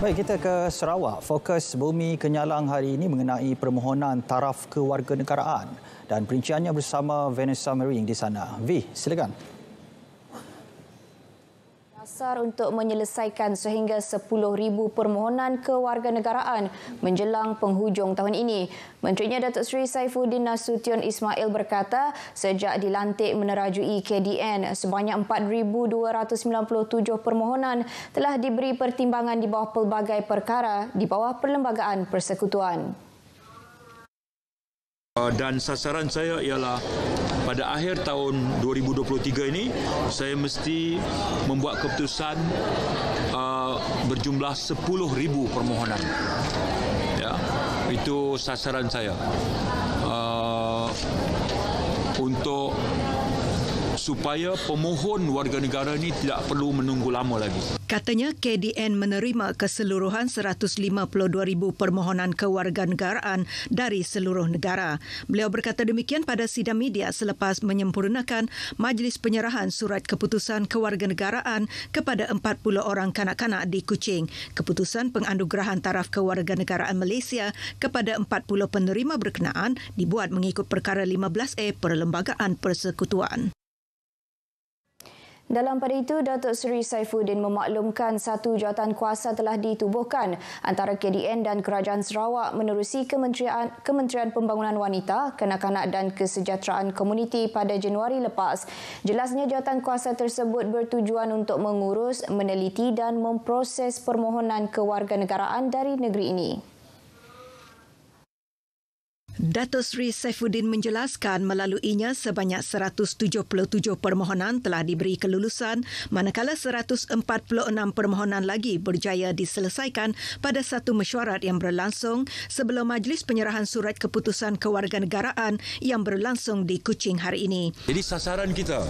Baik, kita ke Sarawak. Fokus Bumi Kenyalang hari ini mengenai permohonan taraf kewarganegaraan dan perinciannya bersama Vanessa Mering di sana. V, silakan. Dasar untuk menyelesaikan sehingga 10,000 permohonan kewarganegaraan menjelang penghujung tahun ini. Menterinya Datuk Seri Saifuddin Nasution Ismail berkata, sejak dilantik menerajui KDN, sebanyak 4,297 permohonan telah diberi pertimbangan di bawah pelbagai perkara di bawah Perlembagaan Persekutuan. Dan sasaran saya ialah pada akhir tahun 2023 ini saya mesti membuat keputusan berjumlah 10,000 permohonan. Ya, itu sasaran saya untuk supaya pemohon warga negara ini tidak perlu menunggu lama lagi. Katanya KDN menerima keseluruhan 152,000 permohonan kewarganegaraan dari seluruh negara. Beliau berkata demikian pada sidang media selepas menyempurnakan majlis penyerahan surat keputusan kewarganegaraan kepada 40 orang kanak-kanak di Kuching. Keputusan penganugerahan taraf kewarganegaraan Malaysia kepada 40 penerima berkenaan dibuat mengikut perkara 15A Perlembagaan Persekutuan. Dalam pada itu, Datuk Seri Saifuddin memaklumkan satu jawatan kuasa telah ditubuhkan antara KDN dan Kerajaan Sarawak menerusi Kementerian Pembangunan Wanita, Kanak-kanak dan Kesejahteraan Komuniti pada Januari lepas. Jelasnya jawatan kuasa tersebut bertujuan untuk mengurus, meneliti dan memproses permohonan kewarganegaraan dari negeri ini. Datuk Seri Saifuddin menjelaskan melaluinya sebanyak 177 permohonan telah diberi kelulusan manakala 146 permohonan lagi berjaya diselesaikan pada satu mesyuarat yang berlangsung sebelum majlis penyerahan surat keputusan kewarganegaraan yang berlangsung di Kuching hari ini. Jadi sasaran kita,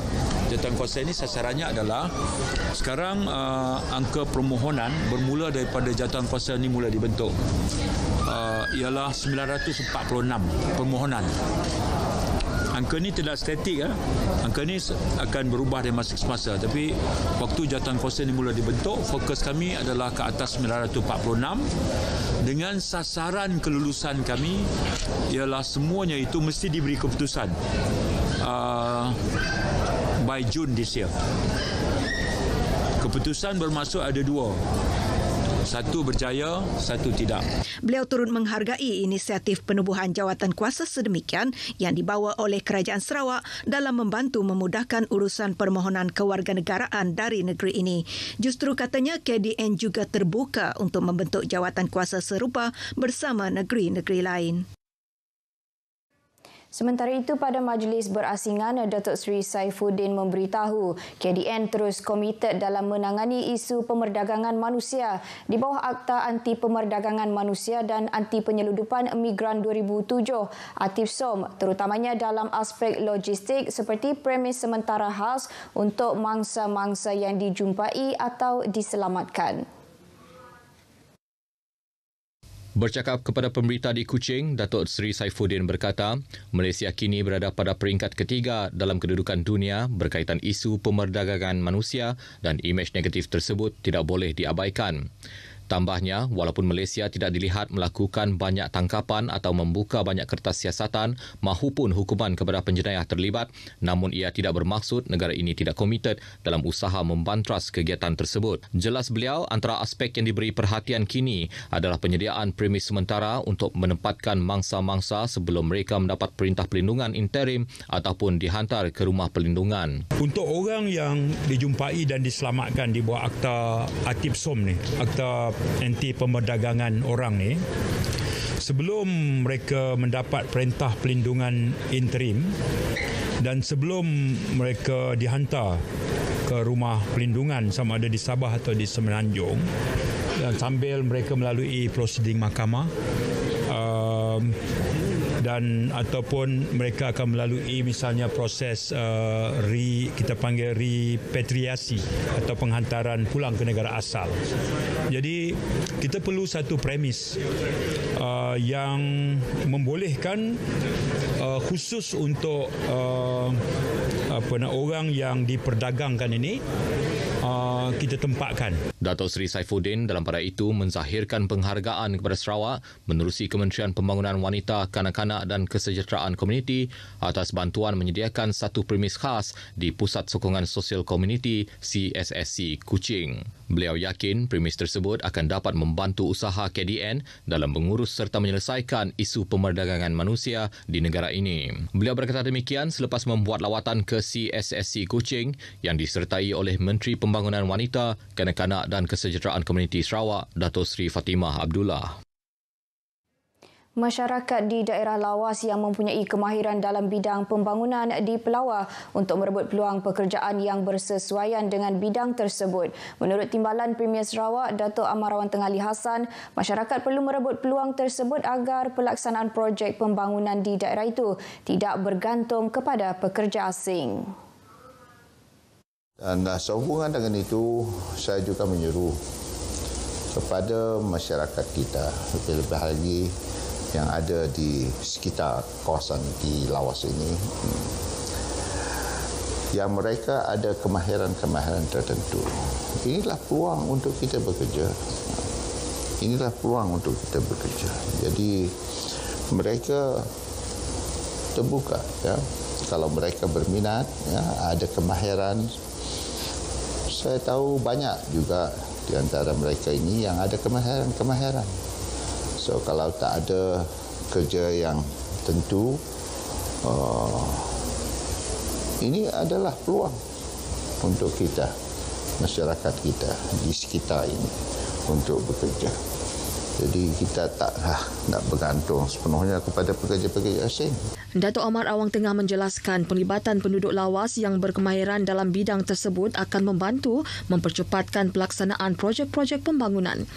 jawatankuasa ini sasarannya adalah sekarang angka permohonan bermula daripada jawatankuasa ini mula dibentuk ialah 946 permohonan. Angka ini tidak statik. Angka ini akan berubah dari masa ke masa. Tapi waktu jawatankuasa ini mula dibentuk, fokus kami adalah ke atas 946 dengan sasaran kelulusan kami ialah semuanya itu mesti diberi keputusan by June this year. Keputusan bermaksud ada dua. Satu berjaya, satu tidak. Beliau turut menghargai inisiatif penubuhan jawatan kuasa sedemikian yang dibawa oleh Kerajaan Sarawak dalam membantu memudahkan urusan permohonan kewarganegaraan dari negeri ini. Justru katanya KDN juga terbuka untuk membentuk jawatan kuasa serupa bersama negeri-negeri lain. Sementara itu, pada majlis berasingan, Datuk Seri Saifuddin memberitahu KDN terus komited dalam menangani isu pemerdagangan manusia di bawah Akta Anti Pemerdagangan Manusia dan Anti Penyeludupan Migran 2007 (ATIPSOM), terutamanya dalam aspek logistik seperti premis sementara khas untuk mangsa-mangsa yang dijumpai atau diselamatkan. Bercakap kepada pemberita di Kuching, Datuk Seri Saifuddin berkata, Malaysia kini berada pada peringkat ketiga dalam kedudukan dunia berkaitan isu pemerdagangan manusia dan imej negatif tersebut tidak boleh diabaikan. Tambahnya, walaupun Malaysia tidak dilihat melakukan banyak tangkapan atau membuka banyak kertas siasatan mahupun hukuman kepada penjenayah terlibat, namun ia tidak bermaksud negara ini tidak komited dalam usaha membantras kegiatan tersebut. Jelas beliau, antara aspek yang diberi perhatian kini adalah penyediaan premis sementara untuk menempatkan mangsa-mangsa sebelum mereka mendapat perintah perlindungan interim ataupun dihantar ke rumah perlindungan. Untuk orang yang dijumpai dan diselamatkan di bawah Akta ATIPSOM ni, Akta Anti Pemerdagangan orang ni, sebelum mereka mendapat perintah perlindungan interim dan sebelum mereka dihantar ke rumah perlindungan sama ada di Sabah atau di Semenanjung, dan sambil mereka melalui prosedur mahkamah dan ataupun mereka akan melalui misalnya proses kita panggil repatriasi atau penghantaran pulang ke negara asal. Jadi kita perlu satu premis yang membolehkan khusus untuk orang yang diperdagangkan ini kita tempatkan. Datuk Seri Saifuddin dalam pada itu menzahirkan penghargaan kepada Sarawak menerusi Kementerian Pembangunan Wanita, Kanak-kanak dan Kesejahteraan Komuniti atas bantuan menyediakan satu premis khas di Pusat Sokongan Sosial Komuniti CSSC Kuching. Beliau yakin premis tersebut akan dapat membantu usaha KDN dalam mengurus serta menyelesaikan isu pemerdagangan manusia di negara ini. Beliau berkata demikian selepas membuat lawatan ke CSSC Kuching yang disertai oleh Menteri Pembangunan Wanita, Kanak-kanak dan Kesejahteraan Komuniti Sarawak, Datuk Seri Fatimah Abdullah. Masyarakat di daerah lawas yang mempunyai kemahiran dalam bidang pembangunan di Pelawah untuk merebut peluang pekerjaan yang bersesuaian dengan bidang tersebut. Menurut Timbalan Premier Sarawak, Datuk Amarawan Tengah Ali Hassan, masyarakat perlu merebut peluang tersebut agar pelaksanaan projek pembangunan di daerah itu tidak bergantung kepada pekerja asing. Dan sehubungan dengan itu, saya juga menyuruh kepada masyarakat kita, lebih-lebih lagi yang ada di sekitar kawasan di lawas ini, yang mereka ada kemahiran-kemahiran tertentu. Inilah peluang untuk kita bekerja. Inilah peluang untuk kita bekerja. Jadi mereka terbuka, ya. Kalau mereka berminat, ya, ada kemahiran. Saya tahu banyak juga di antara mereka ini yang ada kemahiran. So kalau tak ada kerja yang tentu, ini adalah peluang untuk kita, masyarakat kita di sekitar ini untuk bekerja. Jadi kita taklah nak bergantung sepenuhnya kepada pekerja-pekerja asing. Datuk Amar Awang Tengah menjelaskan pelibatan penduduk lawas yang berkemahiran dalam bidang tersebut akan membantu mempercepatkan pelaksanaan projek-projek pembangunan.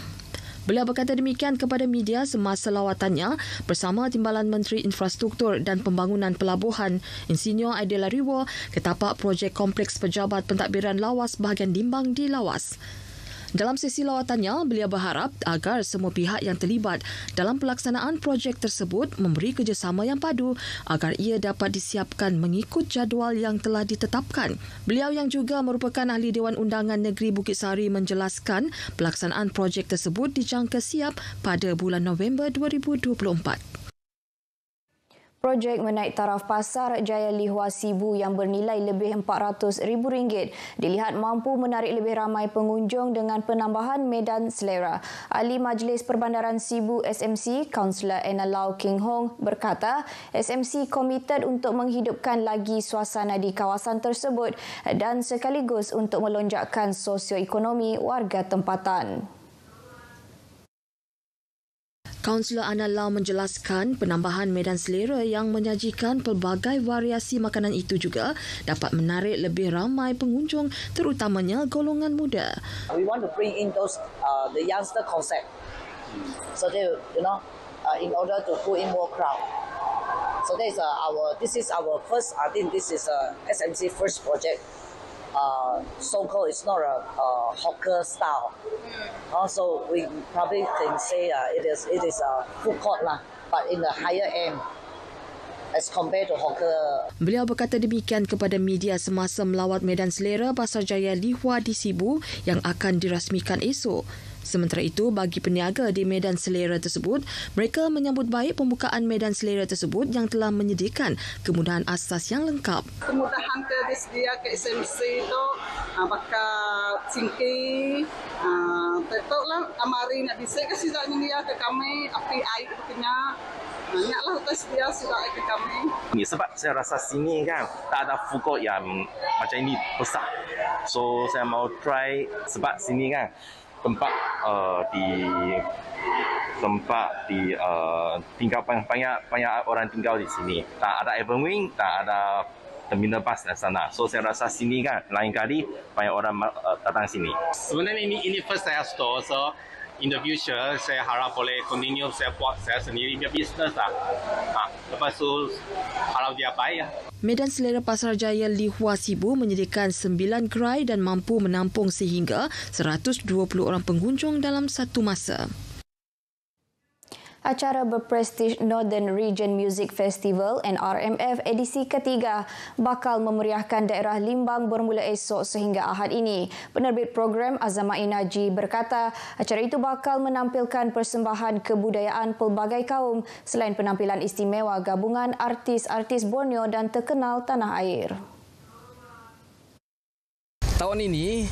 Beliau berkata demikian kepada media semasa lawatannya bersama Timbalan Menteri Infrastruktur dan Pembangunan Pelabuhan Insinyur Aidil Ariwo ke tapak projek Kompleks Pejabat Pentadbiran Lawas bahagian Dimbang di Lawas. Dalam sesi lawatannya, beliau berharap agar semua pihak yang terlibat dalam pelaksanaan projek tersebut memberi kerjasama yang padu agar ia dapat disiapkan mengikut jadual yang telah ditetapkan. Beliau yang juga merupakan ahli Dewan Undangan Negeri Bukit Sari menjelaskan pelaksanaan projek tersebut dijangka siap pada bulan November 2024. Projek menaik taraf Pasar Jaya Lihua Sibu yang bernilai lebih RM400,000 dilihat mampu menarik lebih ramai pengunjung dengan penambahan medan selera. Ahli Majlis Perbandaran Sibu SMC, Kaunselor Anna Lau King Hong berkata SMC komited untuk menghidupkan lagi suasana di kawasan tersebut dan sekaligus untuk melonjakkan sosioekonomi warga tempatan. Kaunselor Anna Lau menjelaskan penambahan medan selera yang menyajikan pelbagai variasi makanan itu juga dapat menarik lebih ramai pengunjung terutamanya golongan muda. We want to bring in those the youngster concept. So they in order to pull in more crowd. So this is our first, I think this is SMC first project. So-called it's not a hawker style. Also, we probably can say it is a food court lah, but in the higher end as compared to hawker. Beliau berkata demikian kepada media semasa melawat medan selera Pasar Jaya Lihua di Sibu yang akan dirasmikan esok. Sementara itu, bagi peniaga di medan selera tersebut, mereka menyambut baik pembukaan medan selera tersebut yang telah menyediakan kemudahan asas yang lengkap. Kemudahan ke disediakan ke SMC itu bakal singki, tetaplah amari nak bisik ke sida ni ke kami api air punya. Banyaklah tersedia sudah ke kami. Sebab saya rasa sini kan tak ada food court yang macam ini besar. So saya mau try sebab sini kan tempat tinggal banyak orang tinggal di sini. Tak ada Everwing, tak ada terminal bus di sana. So saya rasa sini kan lain kali banyak orang datang sini. Sebenarnya ini first saya store, so in the future saya harap boleh continue saya buat saya sendiri punya business lah. Lepas tu harap dia baik lah. Medan selera Pasar Jaya Lihua Sibu menyediakan 9 gerai dan mampu menampung sehingga 120 orang pengunjung dalam satu masa. Acara berprestij Northern Region Music Festival NRMF edisi ketiga bakal memeriahkan daerah Limbang bermula esok sehingga Ahad ini. Penerbit program Azamain Haji berkata acara itu bakal menampilkan persembahan kebudayaan pelbagai kaum selain penampilan istimewa gabungan artis-artis Borneo dan terkenal tanah air. Tahun ini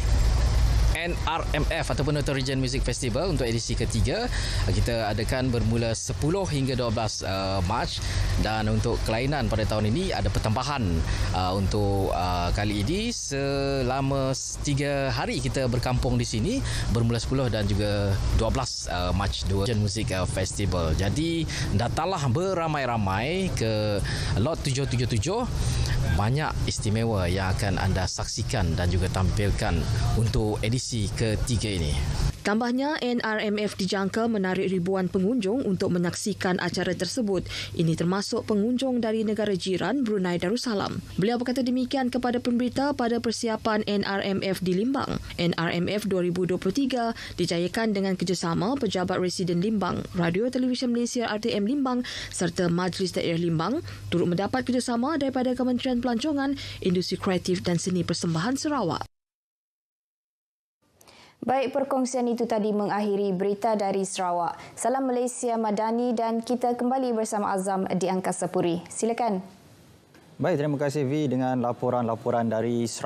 NRMF ataupun Northern Region Music Festival untuk edisi ketiga kita adakan bermula 10 hingga 12 Mac, dan untuk kelainan pada tahun ini ada pertambahan untuk kali ini selama 3 hari kita berkampung di sini bermula 10 dan juga 12 Mac 2 Region Music Festival. Jadi datanglah beramai-ramai ke lot 777. Banyak istimewa yang akan anda saksikan dan juga tampilkan untuk edisi ketiga ini. Tambahnya, NRMF dijangka menarik ribuan pengunjung untuk menyaksikan acara tersebut. Ini termasuk pengunjung dari negara jiran Brunei Darussalam. Beliau berkata demikian kepada pemberita pada persiapan NRMF di Limbang. NRMF 2023 dijayakan dengan kerjasama Pejabat Residen Limbang, Radio Televisyen Malaysia RTM Limbang serta Majlis Daerah Limbang turut mendapat kerjasama daripada Kementerian Pelancongan, Industri Kreatif dan Seni Persembahan Sarawak. Baik, perkongsian itu tadi mengakhiri berita dari Sarawak. Salam Malaysia Madani dan kita kembali bersama Azam di Angkasa Puri. Silakan. Baik, terima kasih V dengan laporan-laporan dari Sarawak.